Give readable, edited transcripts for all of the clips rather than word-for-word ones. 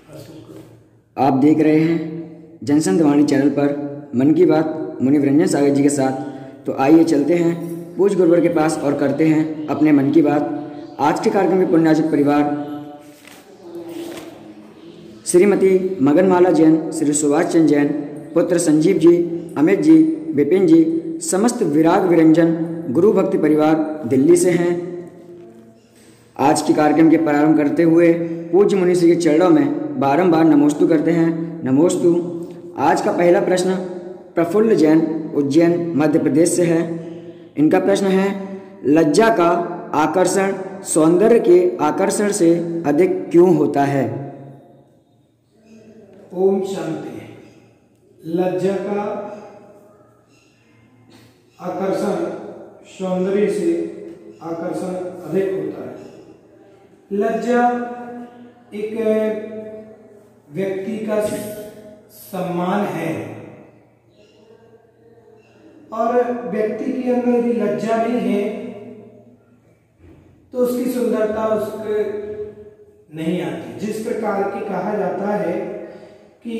आप देख रहे हैं जनसंत वाणी चैनल पर मन की बात मुनिव रंजन सागर जी के साथ। तो आइए चलते हैं पूज्य गुरुवर के पास और करते हैं अपने मन की बात। आज के कार्यक्रम में पुण्यार्चित परिवार श्रीमती मगनमाला जैन, श्री सुभाष चंद्र जैन, पुत्र संजीव जी, अमित जी, विपिन जी, समस्त विराग विरंजन गुरु भक्ति परिवार दिल्ली से हैं। आज के कार्यक्रम के प्रारंभ करते हुए पूज्य मुनि श्री के चरणों में बारंबार नमोस्तु करते हैं। नमोस्तु। आज का पहला प्रश्न प्रफुल्ल जैन, उज्जैन मध्य प्रदेश से है। इनका प्रश्न है, लज्जा का आकर्षण सौंदर्य के आकर्षण से अधिक क्यों होता है? ओम शांति। लज्जा का आकर्षण सौंदर्य से आकर्षण अधिक होता है। लज्जा एक व्यक्ति का सम्मान है और व्यक्ति के अंदर यदि लज्जा नहीं है तो उसकी सुंदरता उसके नहीं आती। जिस प्रकार की कहा जाता है कि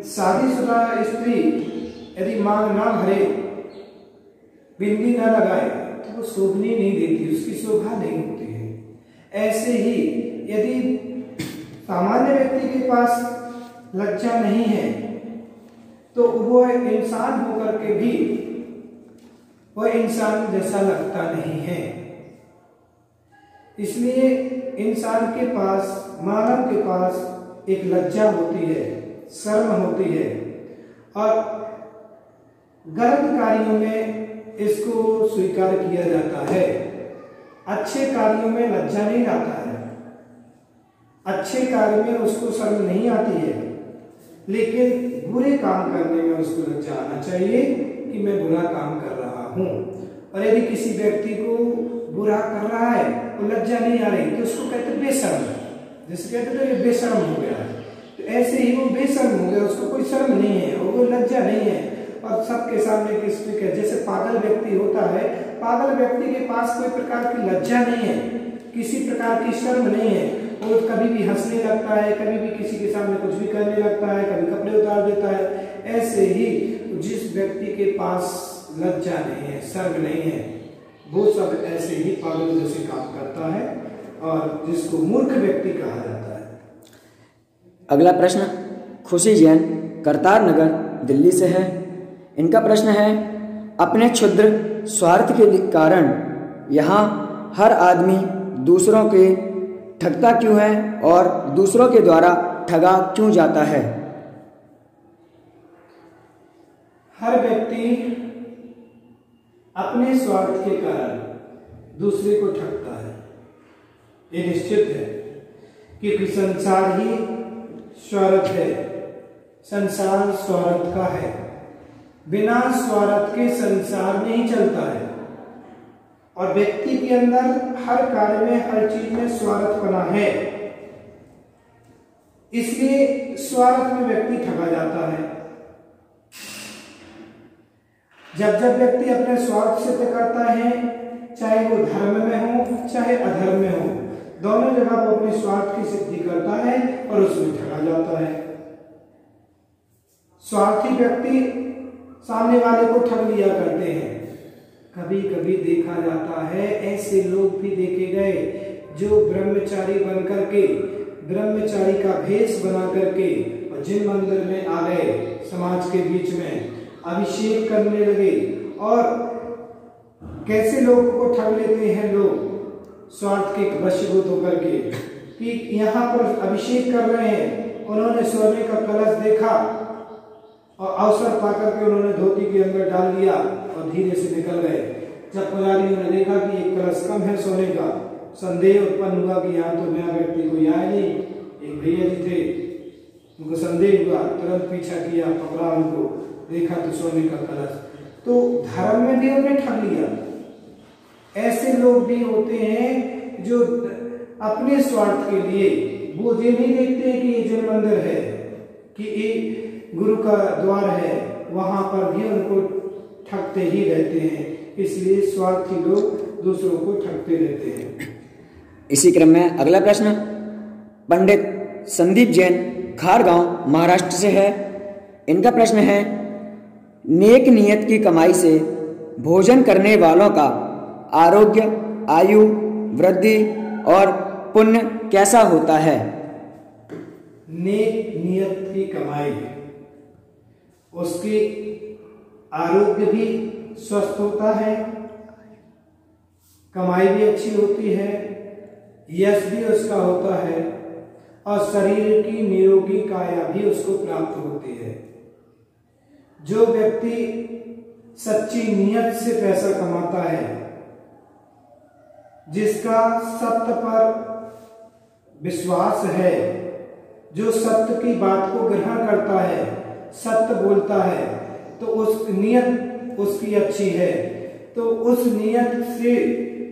शादीशुदा स्त्री यदि मांग ना भरे, बिंदी ना लगाए तो वो शोभनी नहीं देती, उसकी शोभा नहीं होती है। ऐसे ही यदि सामान्य व्यक्ति के पास लज्जा नहीं है तो वो इंसान होकर के भी वह इंसान जैसा लगता नहीं है। इसलिए इंसान के पास, मानव के पास एक लज्जा होती है, शर्म होती है और गलत कार्यों में इसको स्वीकार किया जाता है। अच्छे कार्यों में लज्जा नहीं आता है, अच्छे कार्य में उसको शर्म नहीं आती है, लेकिन बुरे काम करने में उसको लज्जा आना चाहिए कि मैं बुरा काम कर रहा हूं। और यदि किसी व्यक्ति को बुरा कर रहा है तो लज्जा नहीं आ रही तो उसको कहते हैं बेशर्म। जिसे कहते हैं ये बेशर्म हो गया है, तो ऐसे ही वो बेशर्म हो गया, उसको कोई शर्म नहीं है और वो लज्जा नहीं है और सबके सामने किसी के जैसे पागल व्यक्ति होता है, पागल व्यक्ति के पास कोई प्रकार की लज्जा नहीं है, किसी प्रकार की शर्म नहीं है। वो कभी भी हंसने लगता है, कभी भी किसी के सामने कुछ भी करने लगता है, कभी कपड़े उतार देता है। ऐसे ही जिस व्यक्ति के पास लज्जा नहीं है, शर्म नहीं है, वो सब ऐसे ही पागल जैसे काम करता है और जिसको मूर्ख व्यक्ति कहा जाता है। अगला प्रश्न खुशी जैन, करतार नगर दिल्ली से है। इनका प्रश्न है, अपने क्षुद्र स्वार्थ के कारण यहाँ हर आदमी दूसरों के ठगता क्यों है और दूसरों के द्वारा ठगा क्यों जाता है? हर व्यक्ति अपने स्वार्थ के कारण दूसरे को ठगता है। ये निश्चित है क्योंकि संसार ही स्वार्थ है, संसार स्वार्थ का है। बिना स्वार्थ के संसार नहीं चलता है और व्यक्ति के अंदर हर कार्य में, हर चीज में स्वार्थपना है। इसलिए स्वार्थ में व्यक्ति ठगा जाता है। जब जब व्यक्ति अपने स्वार्थ से करता है, चाहे वो धर्म में हो चाहे अधर्म में हो, दोनों जगह वो अपने स्वार्थ की सिद्धि करता है और उसमें ठगा जाता है। स्वार्थी व्यक्ति सामने वाले को ठग लिया करते हैं। कभी कभी देखा जाता है, ऐसे लोग भी देखे गए जो ब्रह्मचारी बन करके, ब्रह्मचारी का भेष बना करके और जिन मंदिर में आ गए, समाज के बीच में अभिषेक करने लगे और कैसे लोगों को ठग लेते हैं लोग स्वार्थ के वशीभूत होकर के कि यहाँ पर अभिषेक कर रहे हैं। उन्होंने सोने का कलश देखा और अवसर पाकर के उन्होंने धोती के अंदर डाल दिया और धीरे से निकल गए। जब पुजारियों ने देखा कि एक कलश कम है सोने का, संदेह उत्पन्न हुआ कि यहाँ तो नया व्यक्ति कोई आया नहीं। एक भैया जी थे, उनको संदेह हुआ, तुरंत पीछा किया, पकड़ा उनको, देखा तो सोने का कलश। तो धर्म में भी उन्हें ठग लिया। ऐसे लोग भी होते हैं जो अपने स्वार्थ के लिए, वो ये नहीं देखते कि ये जन मंदिर है, कि ये गुरु का द्वार है, वहां पर भी उनको ठगते ही रहते हैं। इसलिए स्वार्थी लोग दूसरों को ठगते रहते हैं। इसी क्रम में अगला प्रश्न पंडित संदीप जैन खारगांव महाराष्ट्र से है। इनका प्रश्न है, नेक नियत की कमाई से भोजन करने वालों का आरोग्य, आयु, वृद्धि और पुण्य कैसा होता है? नेक नियत की कमाई, उसकी आरोग्य भी स्वस्थ होता है, कमाई भी अच्छी होती है, यश भी उसका होता है और शरीर की निरोगी काया भी उसको प्राप्त होती है। जो व्यक्ति सच्ची नियत से पैसा कमाता है, जिसका सत्य पर विश्वास है, जो सत्य की बात को ग्रहण करता है, सत्य बोलता है, तो उस नियत उसकी अच्छी है। तो उस नियत से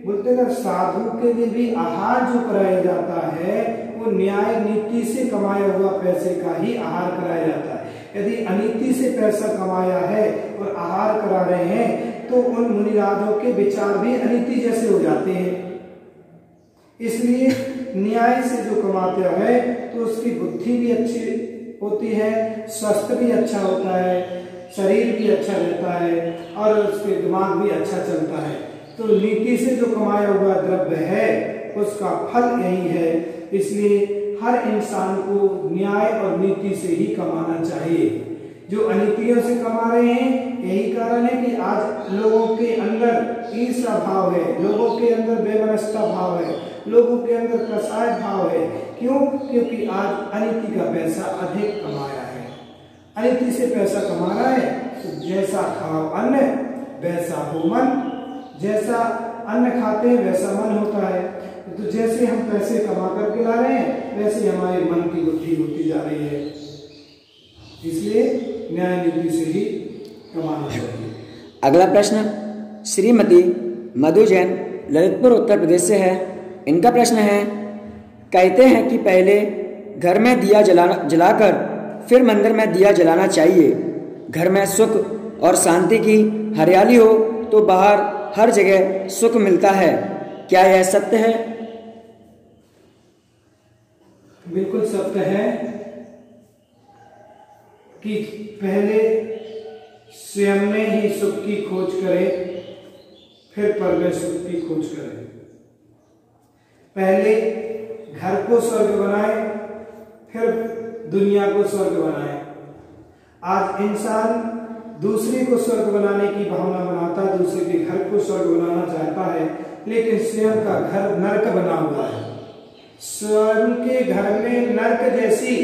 बोलते ना, साधु के लिए भी आहार जो कराया जाता है वो न्याय नीति से कमाया हुआ पैसे का ही आहार कराया जाता है। यदि अनीति से पैसा कमाया है और आहार करा रहे हैं तो उन मुनिराजों के विचार भी अनीति जैसे हो जाते हैं। इसलिए न्याय से जो कमाता है तो उसकी बुद्धि भी अच्छी होती है, स्वास्थ्य भी अच्छा होता है, शरीर भी अच्छा रहता है और उसके दिमाग भी अच्छा चलता है। तो नीति से जो कमाया हुआ द्रव्य है उसका फल यही है। इसलिए हर इंसान को न्याय और नीति से ही कमाना चाहिए। जो अनीतियों से कमा रहे हैं, यही कारण है कि आज लोगों के अंदर ईर्ष्या भाव है, लोगों के अंदर बेमनस्ता भाव है, लोगों के अंदर कसाय भाव है। क्यों? क्योंकि आज अनीति का पैसा अधिक कमाया है। अनीति से पैसा कमा रहा है तो जैसा खाओ अन्न वैसा हो मन, जैसा अन्न खाते हैं वैसा मन होता है। तो जैसे हम पैसे कमा करके ला रहे हैं वैसे हमारे मन की बुद्धि होती जा रही है। इसलिए न्याय नीति से ही कमाना चाहिए। अगला प्रश्न श्रीमती मधु जैन ललितपुर उत्तर प्रदेश से है। इनका प्रश्न है, कहते हैं कि पहले घर में दिया जलाकर फिर मंदिर में दिया जलाना चाहिए। घर में सुख और शांति की हरियाली हो तो बाहर हर जगह सुख मिलता है, क्या यह सत्य है? बिल्कुल सत्य है कि पहले स्वयं में ही सुख की खोज करें, फिर पर में सुख की खोज करें। पहले घर को स्वर्ग बनाए, फिर दुनिया को स्वर्ग बनाए। आज इंसान दूसरे को स्वर्ग बनाने की भावना बनाता है, दूसरे के घर को स्वर्ग बनाना चाहता है, लेकिन स्वयं का घर नरक बना हुआ है। स्वयं के घर में नरक जैसी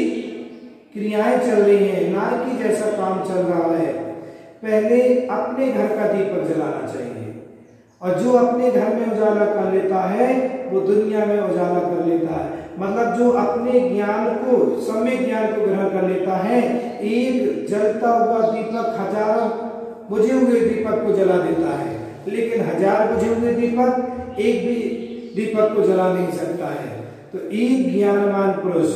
क्रियाएं चल रही हैं, नारकी जैसा काम चल रहा है। पहले अपने घर का दीपक जलाना चाहिए और जो अपने घर में उजाला कर लेता है वो दुनिया में उजाला कर लेता है। मतलब जो अपने ज्ञान को, सम्यक ज्ञान को ग्रहण कर लेता है, एक जलता हुआ दीपक हजारों बुझे हुए दीपक को जला देता है, लेकिन हजार बुझे हुए दीपक एक भी दीपक को जला नहीं सकता है। तो एक ज्ञानवान पुरुष,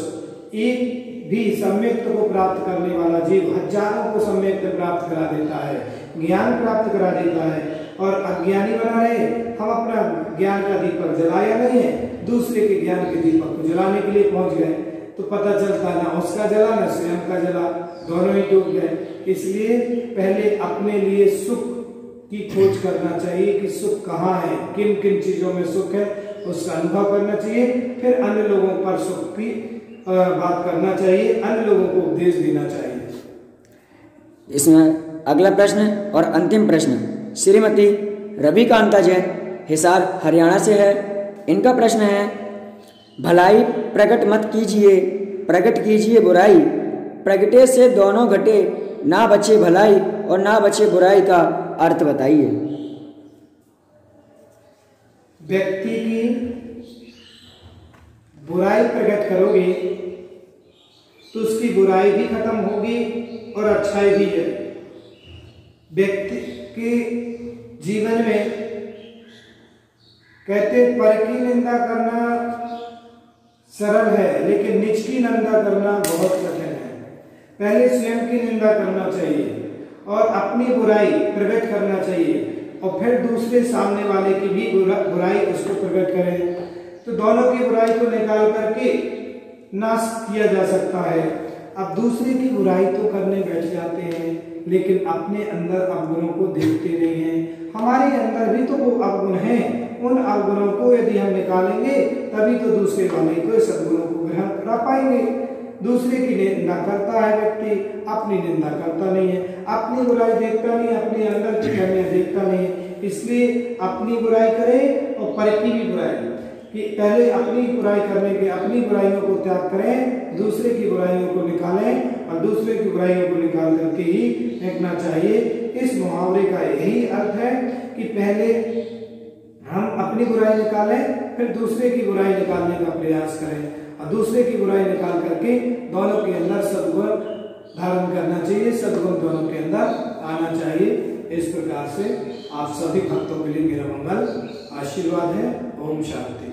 एक भी सम्यक्त को प्राप्त करने वाला जीव हजारों को सम्यक्त प्राप्त करा देता है, ज्ञान प्राप्त करा देता है। और अज्ञानी बना रहे, हम अपना ज्ञान का दीपक जलाया नहीं है, दूसरे के ज्ञान के दीपक को जलाने के लिए पहुंच गए, तो पता चलता ना उसका जला ना स्वयं का जला, दोनों ही डूब गए। इसलिए पहले अपने लिए सुख की खोज करना चाहिए कि सुख कहाँ है, किन किन चीजों में सुख है, उसका अनुभव करना चाहिए। फिर अन्य लोगों पर सुख की बात करना चाहिए, अन्य लोगों को उपदेश देना चाहिए। इसमें अगला प्रश्न और अंतिम प्रश्न श्रीमती रविकांता जैन हिसार हरियाणा से है। इनका प्रश्न है, भलाई प्रकट मत कीजिए, प्रकट कीजिए बुराई, प्रगटे से दोनों घटे, ना बचे भलाई और ना बचे बुराई का अर्थ बताइए। व्यक्ति की बुराई प्रकट करोगे तो उसकी बुराई भी खत्म होगी और अच्छाई भी है। व्यक्ति के जीवन में कहते पर की निंदा करना सरल है, लेकिन निज की निंदा करना बहुत कठिन है। पहले स्वयं की निंदा करना चाहिए और अपनी बुराई प्रकट करना चाहिए और फिर दूसरे सामने वाले की भी बुराई उसको प्रकट करें। तो दोनों की बुराई को निकाल करके नाश किया जा सकता है। अब दूसरे की बुराई तो करने बैठ जाते हैं, लेकिन अपने अंदर अवगुणों को देखते नहीं हैं। हमारे अंदर भी तो वो अवगुण हैं, उन अवगुणों को यदि हम निकालेंगे तभी तो दूसरे वाले को सद्गुणों को ग्रहण करा पाएंगे। दूसरे की निंदा करता है व्यक्ति, अपनी निंदा करता नहीं है, अपनी बुराई देखता नहीं, अपने अंदर की कमियां देखता नहीं। इसलिए अपनी बुराई करें और पर की भी बुराई, कि पहले अपनी बुराई करने के अपनी बुराइयों को त्याग करें, दूसरे की बुराइयों को निकालें और दूसरे की बुराइयों को निकाल करके ही फेंकना चाहिए। इस मुहावरे का यही अर्थ है कि पहले हम अपनी बुराई निकालें, फिर दूसरे की बुराई निकालने का प्रयास करें और दूसरे की बुराई निकाल करके दोनों के अंदर सद्गुण धारण करना चाहिए, सद्गुण दोनों के अंदर आना चाहिए। इस प्रकार से आप सभी भक्तों के लिए मेरा मंगल आशीर्वाद है। ओम शांति।